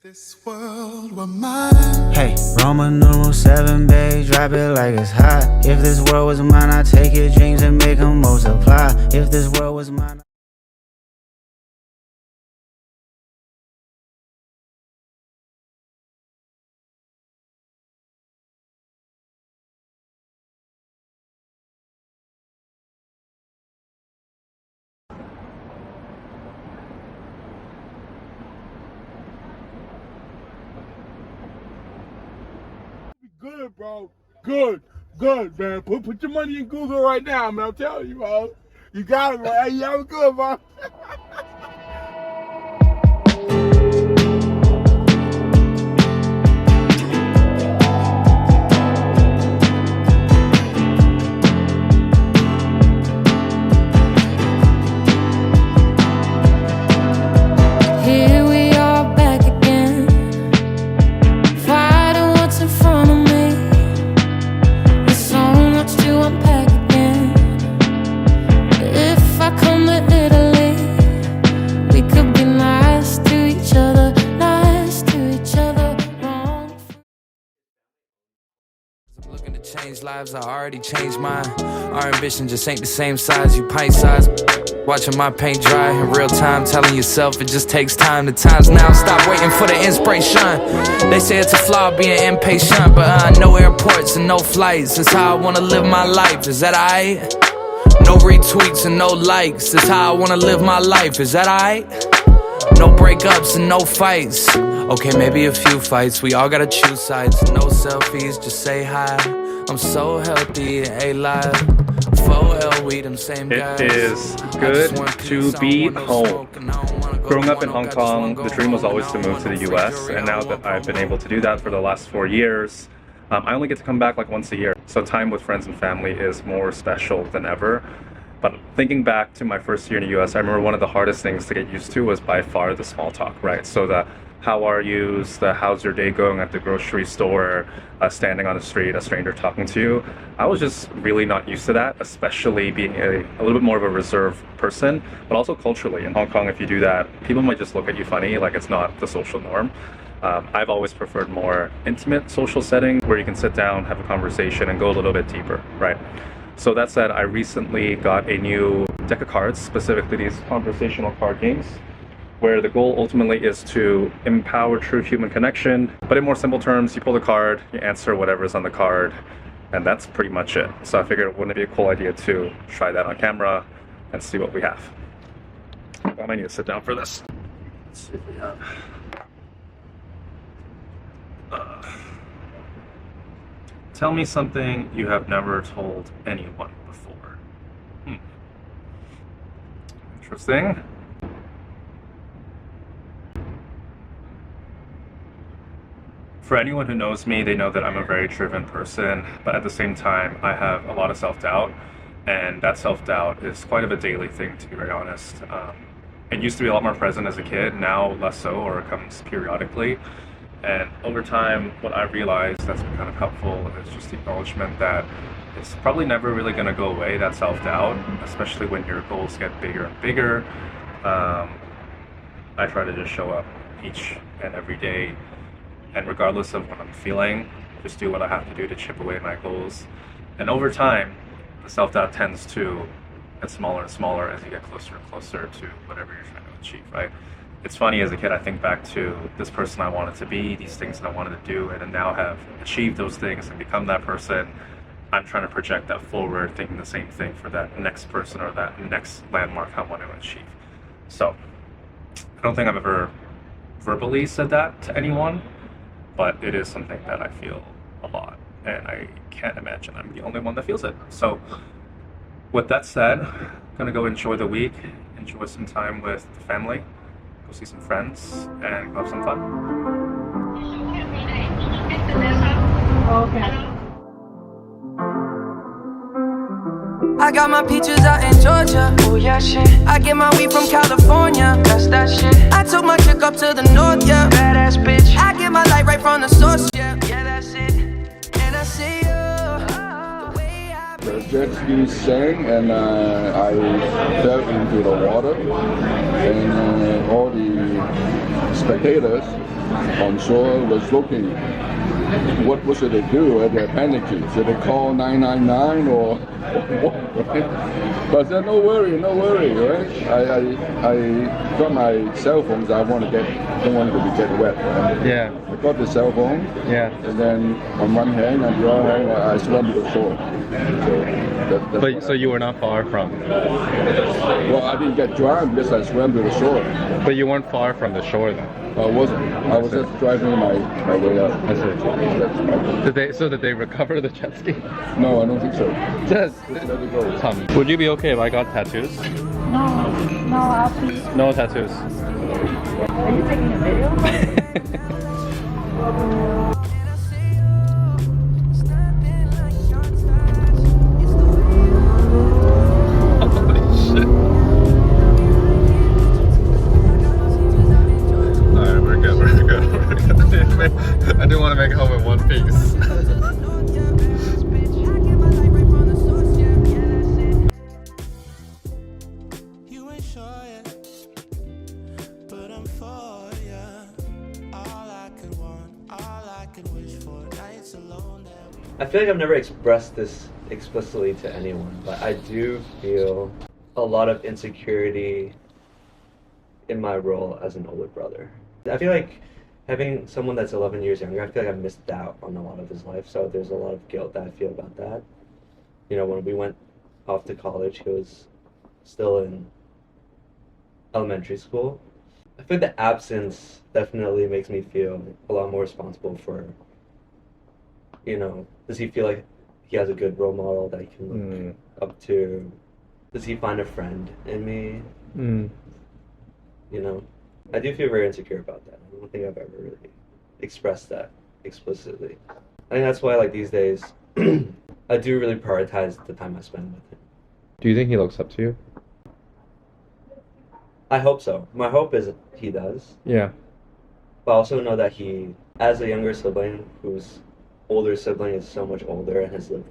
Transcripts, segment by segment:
This world were mine. Hey, Roman numeral 7, babe, drop it like it's hot. If this world was mine, I'd take your dreams and make them multiply. If this world was mine. Good, bro. Good, man. Put your money in Google right now, man. I'm telling you, bro. You got it, man. Hey, y'all good, bro. Here we are back again, fighting what's in front of me. There's so much to unpack again. If I come to Italy, we could be nice to each other, wrong. I'm looking to change lives, I already changed mine. Our ambition just ain't the same size, you pint size. Watching my paint dry in real time, telling yourself it just takes time. The time's now, stop waiting for the inspiration. They say it's a flaw being impatient, but no airports and no flights. That's how I wanna live my life, is that aight? No retweets and no likes, that's how I wanna live my life, is that aight? No breakups and no fights. Okay, maybe a few fights, we all gotta choose sides. No selfies, just say hi. I'm so healthy, alive. 4L, we them same guys. It is good to be home. Growing up in Hong Kong, the dream was always to move to the US, and now that I've been able to do that for the last 4 years, I only get to come back like once a year. So time with friends and family is more special than ever. But thinking back to my first year in the US, I remember one of the hardest things to get used to was by far the small talk, right? So the how are yous, the how's your day going at the grocery store, standing on the street, a stranger talking to you. I was just really not used to that, especially being a little bit more of a reserved person, but also culturally. In Hong Kong, if you do that, people might just look at you funny, like it's not the social norm. I've always preferred more intimate social settings where you can sit down, have a conversation, and go a little bit deeper, right? So that said, I recently got a new deck of cards, specifically these conversational card games, where the goal ultimately is to empower true human connection. But in more simple terms, you pull the card, you answer whatever's on the card, and that's pretty much it. So I figured wouldn't it be a cool idea to try that on camera and see what we have. I might need to sit down for this. Let's see if we have. Tell me something you have never told anyone before. Interesting. For anyone who knows me, they know that I'm a very driven person, but at the same time, I have a lot of self-doubt, and that self-doubt is quite of a daily thing, to be very honest. It used to be a lot more present as a kid, now less so, or it comes periodically. And over time, what I realized that's been kind of helpful is just the acknowledgement that it's probably never really going to go away, that self-doubt, especially when your goals get bigger and bigger. I try to just show up each and every day, and regardless of what I'm feeling, just do what I have to do to chip away at my goals. And over time, the self-doubt tends to get smaller and smaller as you get closer and closer to whatever you're trying to achieve, right? It's funny, as a kid, I think back to this person I wanted to be, these things that I wanted to do, and then now have achieved those things and become that person. I'm trying to project that forward, thinking the same thing for that next person or that next landmark I want to achieve. So, I don't think I've ever verbally said that to anyone, but it is something that I feel a lot, and I can't imagine I'm the only one that feels it. So, with that said, I'm gonna go enjoy the week, enjoy some time with the family, go see some friends, and go have some fun. Okay. I got my peaches out in Georgia. Oh yeah, shit. I get my weed from California. That's that shit. I took my chick up to the north, yeah. Badass bitch. I get my light right from the source, yeah. Yeah, that's it. And I see you. The jet ski sang, and I fell into the water, and all the spectators on shore was looking. What should they do? They're panicking. Should they call 999 or what? Right? But I said, no worry, right? I got my cell phones. Don't want it to get wet. Right? Yeah. I got the cell phone. Yeah. And then on one hand and the other hand, I swam to the shore. So you were not far from. Well, I didn't get drowned because I swam to the shore. But you weren't far from the shore though. I wasn't. I was just driving my way up. I see. Did they recover the jet ski? No, I don't think so. Just let it go. Would you be okay if I got tattoos? No, I'll please. No tattoos. Are you taking a video? I didn't want to make home in one piece. You ain't sure yet, but I'm for ya. All I could want, all I could wish for, nights alone. I feel like I've never expressed this explicitly to anyone, but I do feel a lot of insecurity in my role as an older brother. I feel like having someone that's 11 years younger, I feel like I missed out on a lot of his life, so there's a lot of guilt that I feel about that. You know, when we went off to college, he was still in elementary school. I feel like the absence definitely makes me feel a lot more responsible for, you know, does he feel like he has a good role model that he can look up to? Does he find a friend in me? You know, I do feel very insecure about that. I don't think I've ever really expressed that explicitly. I think that's why, like, these days, I do really prioritize the time I spend with him. Do you think he looks up to you? I hope so. My hope is he does. Yeah. But I also know that he, as a younger sibling, whose older sibling is so much older and has lived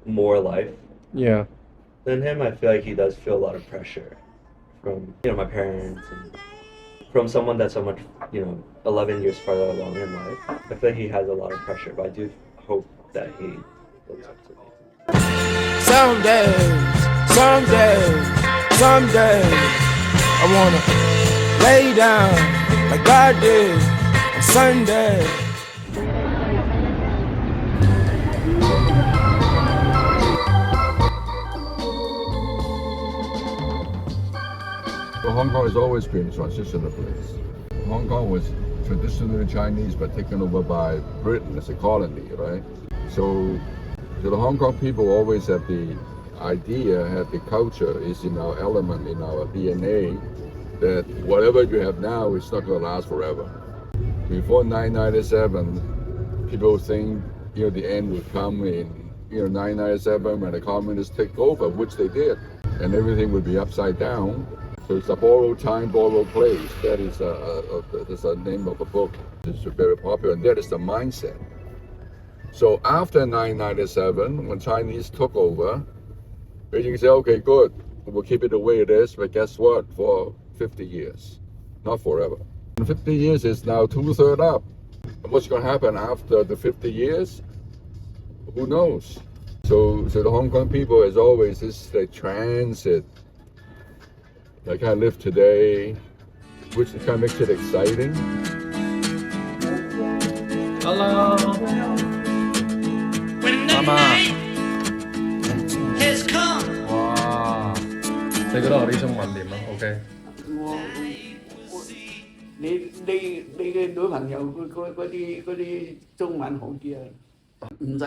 more life than him, I feel like he does feel a lot of pressure from, you know, my parents and from someone that's so much, you know, 11 years farther along in life. I feel like he has a lot of pressure, but I do hope that he looks up to me. Someday, I wanna lay down like God did on Sunday. So Hong Kong has always been a transitional place. Hong Kong was traditionally Chinese but taken over by Britain as a colony, right? So the Hong Kong people always have the idea, have the culture is in our element, in our DNA, that whatever you have now is not going to last forever. Before 997, people think, you know, the end would come in, you know, 997 when the communists take over, which they did, and everything would be upside down. So it's a borrowed time, borrowed place. That is that's a name of a book. It's very popular, and that is the mindset. So after 997, when Chinese took over, you can say, okay, good, we'll keep it the way it is, but guess what? For 50 years, not forever. And 50 years is now 2/3 up. And what's going to happen after the 50 years? Who knows? So the Hong Kong people, as always, is the transit. Like I live today, which kind of makes it exciting. Hello. Mama. 와. 你覺得我啲中文點啊 ？OK。你嘅女朋友嗰啲中文好啲啊？唔使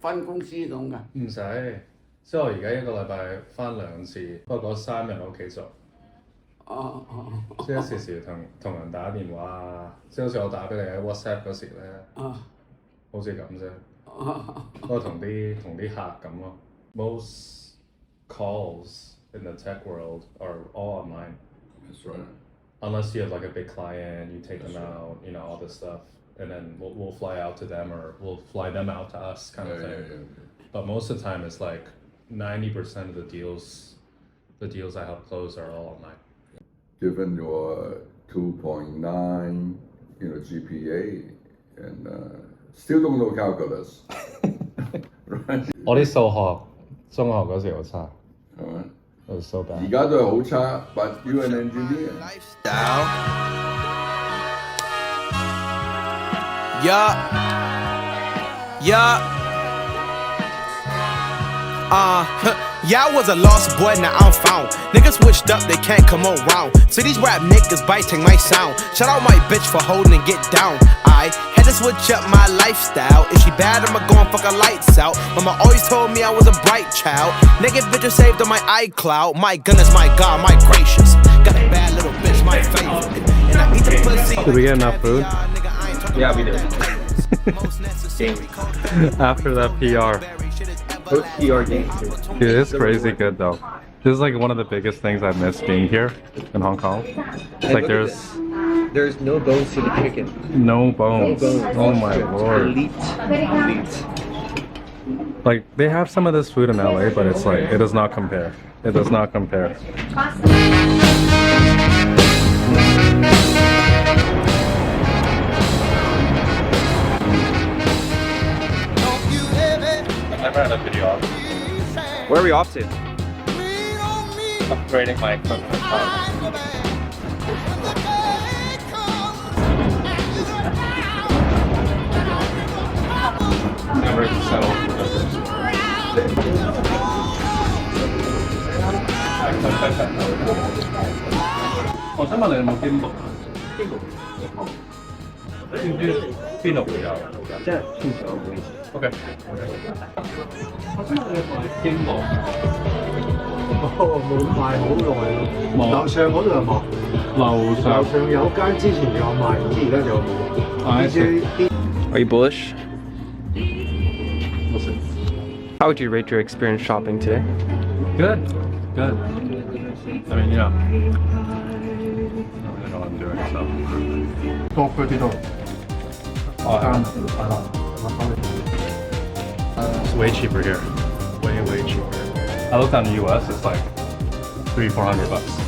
返公司咁㗎？唔使，即係我而家一個禮拜返2次，不過嗰3日喺屋企做。即係時時同人打電話啊，即係好似我打俾你喺 WhatsApp 嗰時咧，好似咁啫。我同啲客咁咯。Most calls in the tech world are all online. That's right. Unless you have like a big client, you take them out, you know, all this stuff, and then we'll fly out to them or we'll fly them out to us, kind of thing. Yeah. But most of the time, it's like 90% of the deals I help close are all online. Given your 2.9, GPA, and still don't know calculus. Right? 我啲數學中學嗰時好差。Alright. It was so bad. 而家都係好差 but you an engineer. Yeah. Yeah, I was a lost boy, now I'm found. Niggas switched up, they can't come around. So these rap niggas biting my sound. Shout out my bitch for holding and get down. I had to switch up my lifestyle. If she bad, I'ma go and fuck her lights out. Mama always told me I was a bright child. Nigga bitches saved on my iCloud. My goodness, my God, my gracious. Got a bad little bitch, my favorite. And I eat the pussy. Did we get enough food? Yeah, we did. After that PR. PR games. Dude, it's crazy good though. This is like one of the biggest things I miss being here in Hong Kong. It's like there's no bones to the chicken. No bones. No bones. Oh my lord. Elite. Like they have some of this food in LA, but it's like it does not compare. It does not compare. I've never had a video off. Where are we off to? Upgrading my equipment. Never settled for the first我想問你有冇兼讀？兼讀知唔知邊度會有？即係通常唔好意思。OK。我想問你買兼讀？冇賣好耐咯。樓上嗰度有冇？樓上有間之前有賣，唔知而家有冇？Are you bullish? We'll see. How would you rate your experience shopping today? Good. Good. I mean, yeah. I don't really know what I'm doing, so. 多啲。It's way cheaper here. Way cheaper. I looked on the US, it's like $300-400.